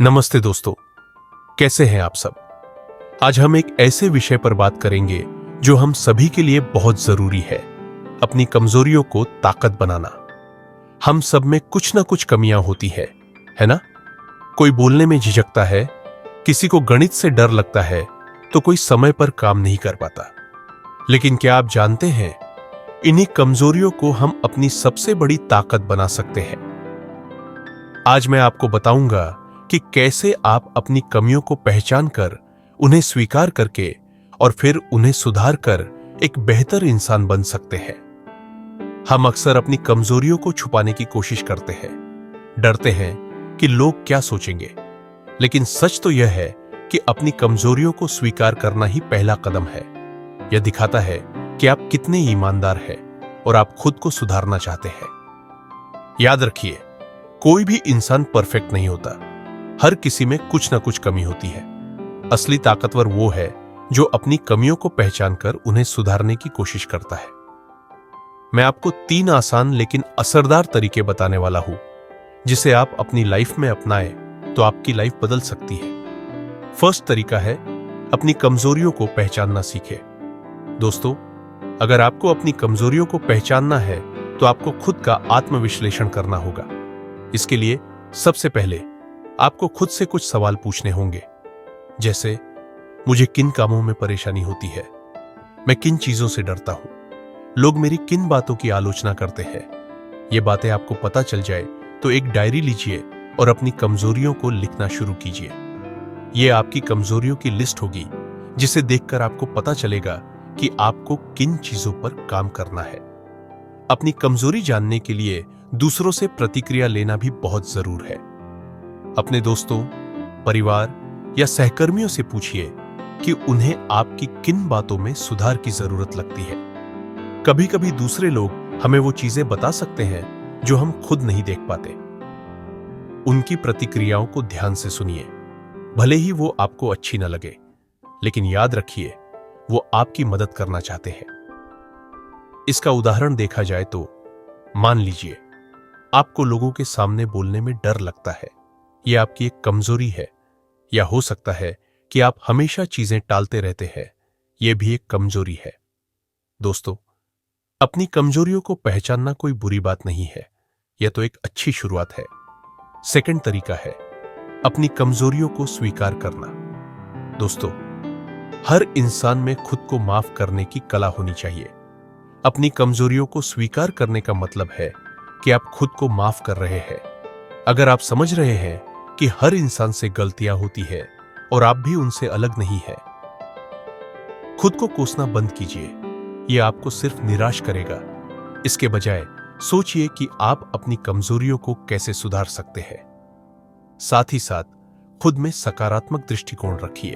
नमस्ते दोस्तों, कैसे हैं आप सब। आज हम एक ऐसे विषय पर बात करेंगे जो हम सभी के लिए बहुत जरूरी है, अपनी कमजोरियों को ताकत बनाना। हम सब में कुछ ना कुछ कमियां होती है ना। कोई बोलने में झिझकता है, किसी को गणित से डर लगता है, तो कोई समय पर काम नहीं कर पाता। लेकिन क्या आप जानते हैं, इन्हीं कमजोरियों को हम अपनी सबसे बड़ी ताकत बना सकते हैं। आज मैं आपको बताऊंगा कि कैसे आप अपनी कमियों को पहचान कर, उन्हें स्वीकार करके और फिर उन्हें सुधार कर एक बेहतर इंसान बन सकते हैं। हम अक्सर अपनी कमजोरियों को छुपाने की कोशिश करते हैं, डरते हैं कि लोग क्या सोचेंगे। लेकिन सच तो यह है कि अपनी कमजोरियों को स्वीकार करना ही पहला कदम है। यह दिखाता है कि आप कितने ईमानदार हैं और आप खुद को सुधारना चाहते हैं। याद रखिए, कोई भी इंसान परफेक्ट नहीं होता। हर किसी में कुछ ना कुछ कमी होती है। असली ताकतवर वो है जो अपनी कमियों को पहचान कर उन्हें सुधारने की कोशिश करता है। मैं आपको 3 आसान लेकिन असरदार तरीके बताने वाला हूं, जिसे आप अपनी लाइफ में अपनाएं तो आपकी लाइफ बदल सकती है। फर्स्ट तरीका है, अपनी कमजोरियों को पहचानना सीखें। दोस्तों, अगर आपको अपनी कमजोरियों को पहचानना है तो आपको खुद का आत्मविश्लेषण करना होगा। इसके लिए सबसे पहले आपको खुद से कुछ सवाल पूछने होंगे, जैसे मुझे किन कामों में परेशानी होती है, मैं किन चीजों से डरता हूं, लोग मेरी किन बातों की आलोचना करते हैं। ये बातें आपको पता चल जाए तो एक डायरी लीजिए और अपनी कमजोरियों को लिखना शुरू कीजिए। यह आपकी कमजोरियों की लिस्ट होगी, जिसे देखकर आपको पता चलेगा कि आपको किन चीजों पर काम करना है। अपनी कमजोरी जानने के लिए दूसरों से प्रतिक्रिया लेना भी बहुत जरूर है। अपने दोस्तों, परिवार या सहकर्मियों से पूछिए कि उन्हें आपकी किन बातों में सुधार की जरूरत लगती है। कभी कभी दूसरे लोग हमें वो चीजें बता सकते हैं जो हम खुद नहीं देख पाते। उनकी प्रतिक्रियाओं को ध्यान से सुनिए, भले ही वो आपको अच्छी न लगे, लेकिन याद रखिए, वो आपकी मदद करना चाहते हैं। इसका उदाहरण देखा जाए तो मान लीजिए आपको लोगों के सामने बोलने में डर लगता है। यह आपकी एक कमजोरी है, या हो सकता है कि आप हमेशा चीजें टालते रहते हैं। यह भी एक कमजोरी है। दोस्तों, अपनी कमजोरियों को पहचानना कोई बुरी बात नहीं है, यह तो एक अच्छी शुरुआत है। सेकंड तरीका है, अपनी कमजोरियों को स्वीकार करना। दोस्तों, हर इंसान में खुद को माफ करने की कला होनी चाहिए। अपनी कमजोरियों को स्वीकार करने का मतलब है कि आप खुद को माफ कर रहे हैं। अगर आप समझ रहे हैं कि हर इंसान से गलतियां होती है और आप भी उनसे अलग नहीं है, खुद को कोसना बंद कीजिए। यह आपको सिर्फ निराश करेगा। इसके बजाय सोचिए कि आप अपनी कमजोरियों को कैसे सुधार सकते हैं। साथ ही साथ खुद में सकारात्मक दृष्टिकोण रखिए।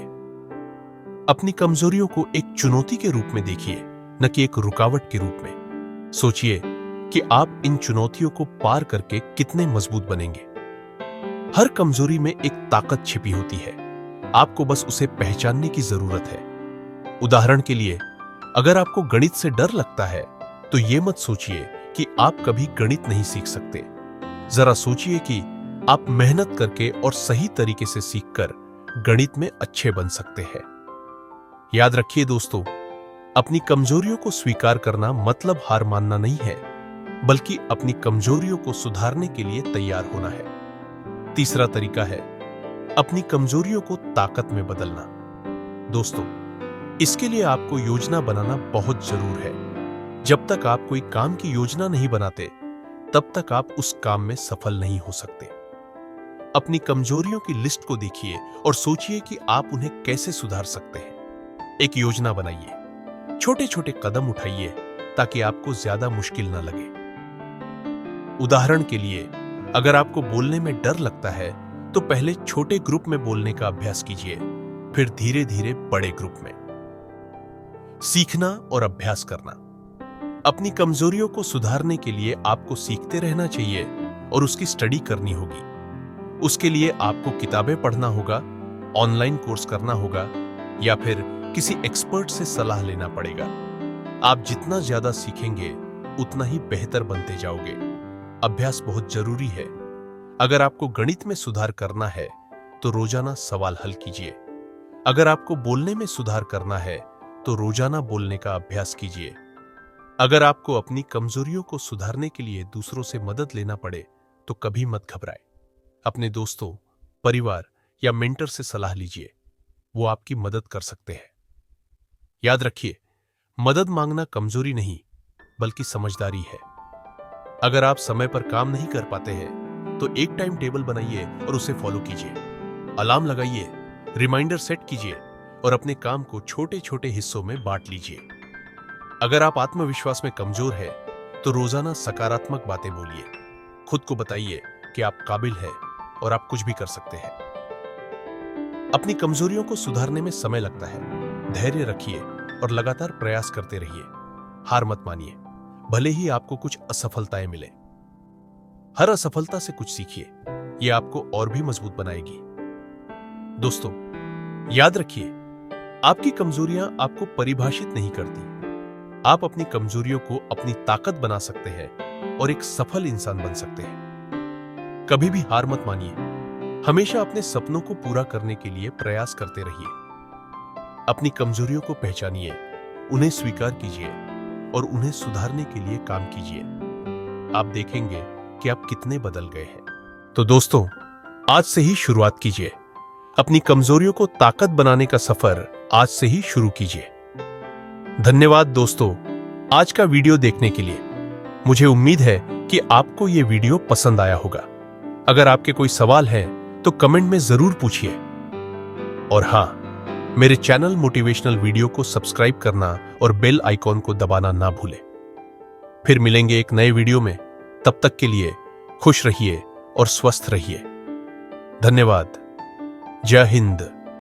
अपनी कमजोरियों को एक चुनौती के रूप में देखिए, न कि एक रुकावट के रूप में। सोचिए कि आप इन चुनौतियों को पार करके कितने मजबूत बनेंगे। हर कमजोरी में एक ताकत छिपी होती है, आपको बस उसे पहचानने की जरूरत है। उदाहरण के लिए, अगर आपको गणित से डर लगता है तो यह मत सोचिए कि आप कभी गणित नहीं सीख सकते। जरा सोचिए कि आप मेहनत करके और सही तरीके से सीखकर गणित में अच्छे बन सकते हैं। याद रखिए दोस्तों, अपनी कमजोरियों को स्वीकार करना मतलब हार मानना नहीं है, बल्कि अपनी कमजोरियों को सुधारने के लिए तैयार होना है। तीसरा तरीका है, अपनी कमजोरियों को ताकत में बदलना। दोस्तों, इसके लिए आपको योजना बनाना बहुत जरूर है। जब तक आप कोई काम की योजना नहीं बनाते, तब तक आप उस काम में सफल नहीं हो सकते। अपनी कमजोरियों की लिस्ट को देखिए और सोचिए कि आप उन्हें कैसे सुधार सकते हैं। एक योजना बनाइए, छोटे छोटे कदम उठाइए ताकि आपको ज्यादा मुश्किल न लगे। उदाहरण के लिए, अगर आपको बोलने में डर लगता है तो पहले छोटे ग्रुप में बोलने का अभ्यास कीजिए, फिर धीरे धीरे बड़े ग्रुप में। सीखना और अभ्यास करना। अपनी कमजोरियों को सुधारने के लिए आपको सीखते रहना चाहिए और उसकी स्टडी करनी होगी। उसके लिए आपको किताबें पढ़ना होगा, ऑनलाइन कोर्स करना होगा, या फिर किसी एक्सपर्ट से सलाह लेना पड़ेगा। आप जितना ज्यादा सीखेंगे, उतना ही बेहतर बनते जाओगे। अभ्यास बहुत जरूरी है। अगर आपको गणित में सुधार करना है तो रोजाना सवाल हल कीजिए। अगर आपको बोलने में सुधार करना है तो रोजाना बोलने का अभ्यास कीजिए। अगर आपको अपनी कमजोरियों को सुधारने के लिए दूसरों से मदद लेना पड़े तो कभी मत घबराएं। अपने दोस्तों, परिवार या मेंटर से सलाह लीजिए, वो आपकी मदद कर सकते हैं। याद रखिए, मदद मांगना कमजोरी नहीं बल्कि समझदारी है। अगर आप समय पर काम नहीं कर पाते हैं तो एक टाइम टेबल बनाइए और उसे फॉलो कीजिए। अलार्म लगाइए, रिमाइंडर सेट कीजिए और अपने काम को छोटे छोटे हिस्सों में बांट लीजिए। अगर आप आत्मविश्वास में कमजोर हैं तो रोजाना सकारात्मक बातें बोलिए। खुद को बताइए कि आप काबिल हैं और आप कुछ भी कर सकते हैं। अपनी कमजोरियों को सुधारने में समय लगता है। धैर्य रखिए और लगातार प्रयास करते रहिए। हार मत मानिए, भले ही आपको कुछ असफलताएं मिले। हर असफलता से कुछ सीखिए, यह आपको और भी मजबूत बनाएगी। दोस्तों, याद रखिए, आपकी कमजोरियां आपको परिभाषित नहीं करती। आप अपनी कमजोरियों को अपनी ताकत बना सकते हैं और एक सफल इंसान बन सकते हैं। कभी भी हार मत मानिए। हमेशा अपने सपनों को पूरा करने के लिए प्रयास करते रहिए। अपनी कमजोरियों को पहचानिए, उन्हें स्वीकार कीजिए और उन्हें सुधारने के लिए काम कीजिए। आप देखेंगे कि आप कितने बदल गए हैं। तो दोस्तों, आज से ही शुरुआत कीजिए। अपनी कमजोरियों को ताकत बनाने का सफर आज से ही शुरू कीजिए। धन्यवाद दोस्तों, आज का वीडियो देखने के लिए। मुझे उम्मीद है कि आपको यह वीडियो पसंद आया होगा। अगर आपके कोई सवाल है तो कमेंट में जरूर पूछिए। और हां, मेरे चैनल मोटिवेशनल वीडियो को सब्सक्राइब करना और बेल आइकॉन को दबाना ना भूलें। फिर मिलेंगे एक नए वीडियो में। तब तक के लिए खुश रहिए और स्वस्थ रहिए। धन्यवाद। जय हिंद।